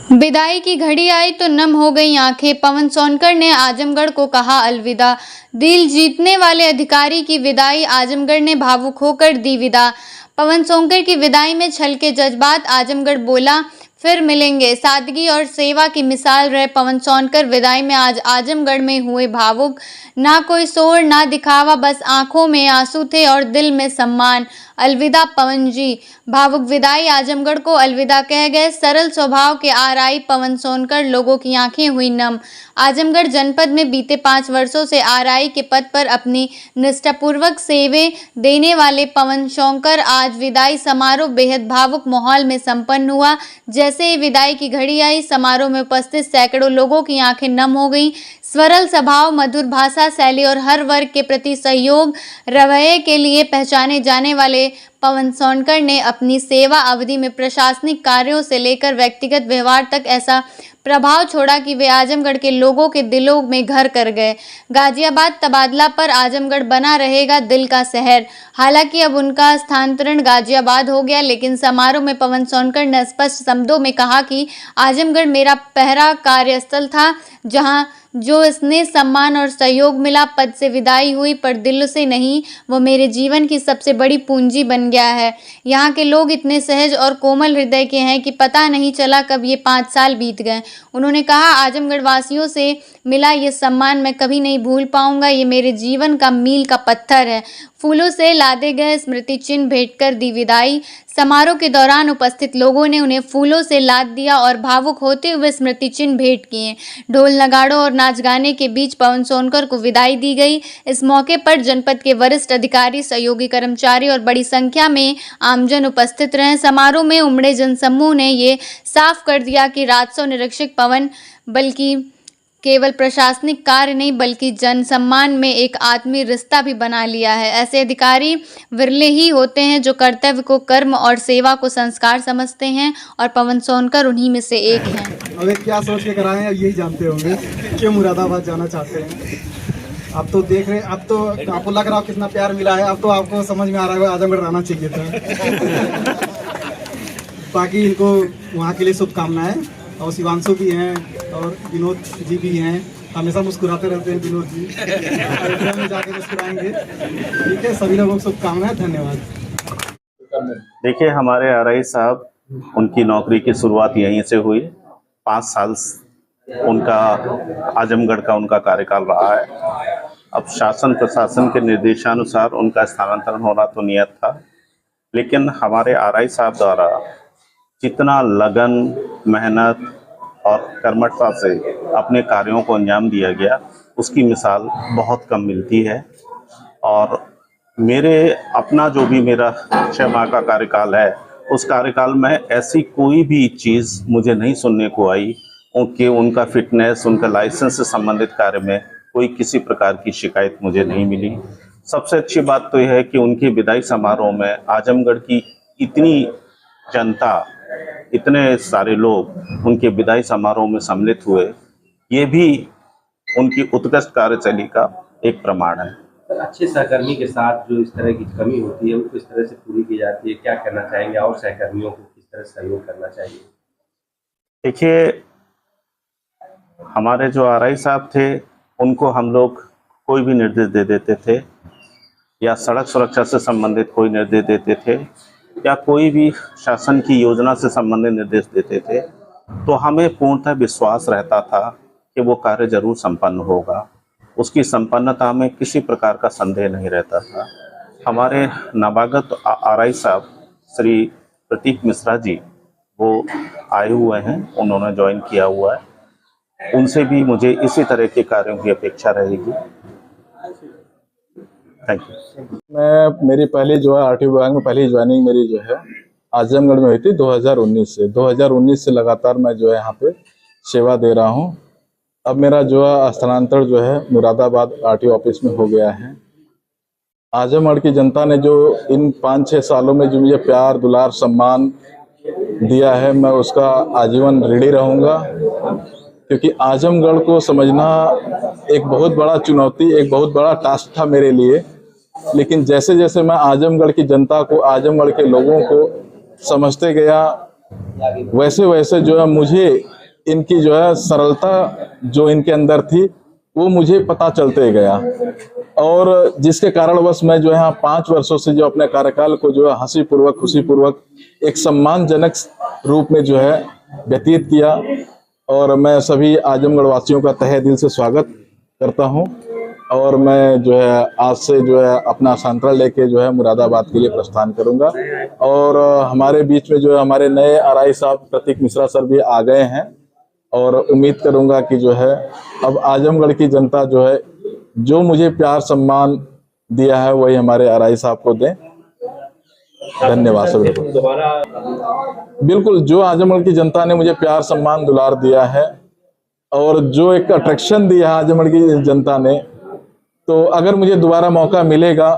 विदाई की घड़ी आई तो नम हो गई आंखें। पवन सोनकर ने आजमगढ़ को कहा अलविदा। दिल जीतने वाले अधिकारी की विदाई, आजमगढ़ ने भावुक होकर दी विदा। पवन सोनकर की विदाई में छलके जज्बात, आजमगढ़ बोला फिर मिलेंगे। सादगी और सेवा की मिसाल रहे पवन सोनकर विदाई में आज आजमगढ़ में हुए भावुक। ना कोई शोर ना दिखावा, बस आंखों में आंसू थे और दिल में सम्मान। अलविदा पवन जी। भावुक विदाई, आजमगढ़ को अलविदा कह गए सरल स्वभाव के आरआई पवन सोनकर, लोगों की आंखें हुई नम। आजमगढ़ जनपद में बीते 5 वर्षों से आरआई के पद पर अपनी निष्ठापूर्वक सेवे देने वाले पवन सोनकर आज विदाई समारोह बेहद भावुक माहौल में संपन्न हुआ। जैसे ही विदाई की घड़ी आई, समारोह में उपस्थित सैकड़ों लोगों की आंखें नम हो गईं। सरल स्वभाव, मधुर भाषा शैली और हर वर्ग के प्रति सहयोग रवैये के लिए पहचाने जाने वाले पवन सोनकर ने अपनी सेवा अवधि में प्रशासनिक कार्यों से लेकर व्यक्तिगत व्यवहार तक ऐसा प्रभाव छोड़ा कि वे आजमगढ़ के लोगों के दिलों में घर कर गए। गाजियाबाद तबादला पर आजमगढ़ बना रहेगा दिल का शहर। हालांकि अब उनका स्थानांतरण गाजियाबाद हो गया, लेकिन समारोह में पवन सोनकर ने स्पष्ट शब्दों में कहा कि आजमगढ़ मेरा पहला कार्यस्थल था, जहां जो स्नेह सम्मान और सहयोग मिला, पद से विदाई हुई पर दिल से नहीं, वो मेरे जीवन की सबसे बड़ी पूंजी बन गया है। यहाँ के लोग इतने सहज और कोमल हृदय के हैं कि पता नहीं चला कब ये 5 साल बीत गए। उन्होंने कहा, आजमगढ़ वासियों से मिला ये सम्मान मैं कभी नहीं भूल पाऊंगा। ये मेरे जीवन का मील का पत्थर है। फूलों से लादे गए स्मृति चिन्ह भेंट कर दी विदाई। समारोह के दौरान उपस्थित लोगों ने उन्हें फूलों से लाद दिया और भावुक होते हुए स्मृति चिन्ह भेंट किए। ढोल नगाड़ों और नाच गाने के बीच पवन सोनकर को विदाई दी गई। इस मौके पर जनपद के वरिष्ठ अधिकारी, सहयोगी कर्मचारी और बड़ी संख्या में आमजन उपस्थित रहे। समारोह में उमड़े जनसमूह ने ये साफ कर दिया कि राजस्व निरीक्षक पवन बल्कि केवल प्रशासनिक कार्य नहीं बल्कि जन सम्मान में एक आत्मीय रिश्ता भी बना लिया है। ऐसे अधिकारी विरले ही होते हैं जो कर्तव्य को कर्म और सेवा को संस्कार समझते हैं, और पवन सोनकर उन्हीं में से एक हैं। अबे क्या सोच के कराए हैं, अब यही जानते होंगे क्यों मुरादाबाद जाना चाहते हैं। अब तो देख रहे, अब तो आपको लग रहा हो कितना प्यार मिला है, अब तो आपको समझ में आ रहा है आजमगढ़ रहना चाहिए था। बाकी इनको वहाँ के लिए शुभकामनाएं। और शिवांशु भी हैं और विनोद जी भी हैं, हमेशा मुस्कुराते रहते हैं विनोद जी। अयोध्या में जाके मुस्कुराएंगे। ठीक है, सभी लोगों को शुभकामनाएं, धन्यवाद। देखिए, हमारे आरआई साहब, उनकी नौकरी की शुरुआत यहीं से हुई। 5 साल उनका आजमगढ़ का उनका कार्यकाल रहा है। अब शासन प्रशासन के निर्देशानुसार उनका स्थानांतरण होना तो नियत था, लेकिन हमारे आरआई साहब द्वारा जितना लगन, मेहनत और कर्मठता से अपने कार्यों को अंजाम दिया गया, उसकी मिसाल बहुत कम मिलती है। और मेरे अपना जो भी मेरा 6 माह का कार्यकाल है, उस कार्यकाल में ऐसी कोई भी चीज़ मुझे नहीं सुनने को आई कि उनका फिटनेस, उनका लाइसेंस से संबंधित कार्य में कोई किसी प्रकार की शिकायत मुझे नहीं मिली। सबसे अच्छी बात तो यह है कि उनके विदाई समारोह में आजमगढ़ की इतनी जनता, इतने सारे लोग उनके विदाई समारोह में सम्मिलित हुए, ये भी उनकी उत्कृष्ट कार्यशैली का एक प्रमाण है। अच्छे सहकर्मी के साथ जो इस तरह की कमी होती है, वो किस तरह से पूरी की जाती है, क्या कहना चाहेंगे, और सहकर्मियों को किस तरह सहयोग करना चाहिए? देखिए, हमारे जो आरआई साहब थे, उनको हम लोग कोई भी निर्देश दे देते थे, या सड़क सुरक्षा से संबंधित कोई निर्देश देते थे, या कोई भी शासन की योजना से संबंधित निर्देश देते थे, तो हमें पूर्णतः विश्वास रहता था कि वो कार्य जरूर संपन्न होगा। उसकी संपन्नता में किसी प्रकार का संदेह नहीं रहता था। हमारे नवागत आरआई साहब श्री प्रतीक मिश्रा जी, वो आए हुए हैं, उन्होंने ज्वाइन किया हुआ है। उनसे भी मुझे इसी तरह के कार्यों की अपेक्षा रहेगी। Thank you. मेरी पहली जो है आरटीओ विभाग में पहली ज्वाइनिंग मेरी जो है आजमगढ़ में हुई थी 2019 से। 2019 से लगातार मैं जो है यहाँ पे सेवा दे रहा हूँ। अब मेरा जो है स्थानांतरण जो है मुरादाबाद आरटीओ ऑफिस में हो गया है। आजमगढ़ की जनता ने जो इन 5-6 सालों में जो मुझे प्यार, दुलार, सम्मान दिया है, मैं उसका आजीवन ऋणी रहूँगा, क्योंकि आजमगढ़ को समझना एक बहुत बड़ा चुनौती, एक बहुत बड़ा टास्क था मेरे लिए। लेकिन जैसे जैसे मैं आजमगढ़ की जनता को, आजमगढ़ के लोगों को समझते गया, वैसे वैसे जो है मुझे इनकी जो है सरलता जो इनके अंदर थी वो मुझे पता चलते गया, और जिसके कारणवश मैं जो है 5 वर्षों से जो अपने कार्यकाल को जो है हंसी पूर्वक खुशी पूर्वक एक सम्मानजनक रूप में जो है व्यतीत किया। और मैं सभी आजमगढ़ वासियों का तहे दिल से स्वागत करता हूं, और मैं जो है आज से जो है अपना हस्तांतरण लेके जो है मुरादाबाद के लिए प्रस्थान करूंगा। और हमारे बीच में जो है हमारे नए आरआई साहब प्रतीक मिश्रा सर भी आ गए हैं, और उम्मीद करूंगा कि जो है अब आजमगढ़ की जनता जो है जो मुझे प्यार सम्मान दिया है वही हमारे आरआई साहब को दें। धन्यवाद सभी को। दोबारा बिल्कुल, जो आजमगढ़ की जनता ने मुझे प्यार सम्मान दुलार दिया है और जो एक अट्रैक्शन दिया है आजमगढ़ की जनता ने, तो अगर मुझे दोबारा मौका मिलेगा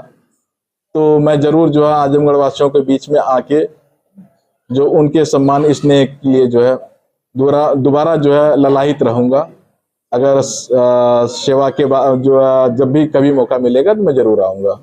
तो मैं जरूर जो है आजमगढ़ वासियों के बीच में आके जो उनके सम्मान स्नेह के लिए जो है दोबारा जो है ललायित रहूंगा। अगर सेवा के बाद जो जब भी कभी मौका मिलेगा तो मैं जरूर आऊंगा।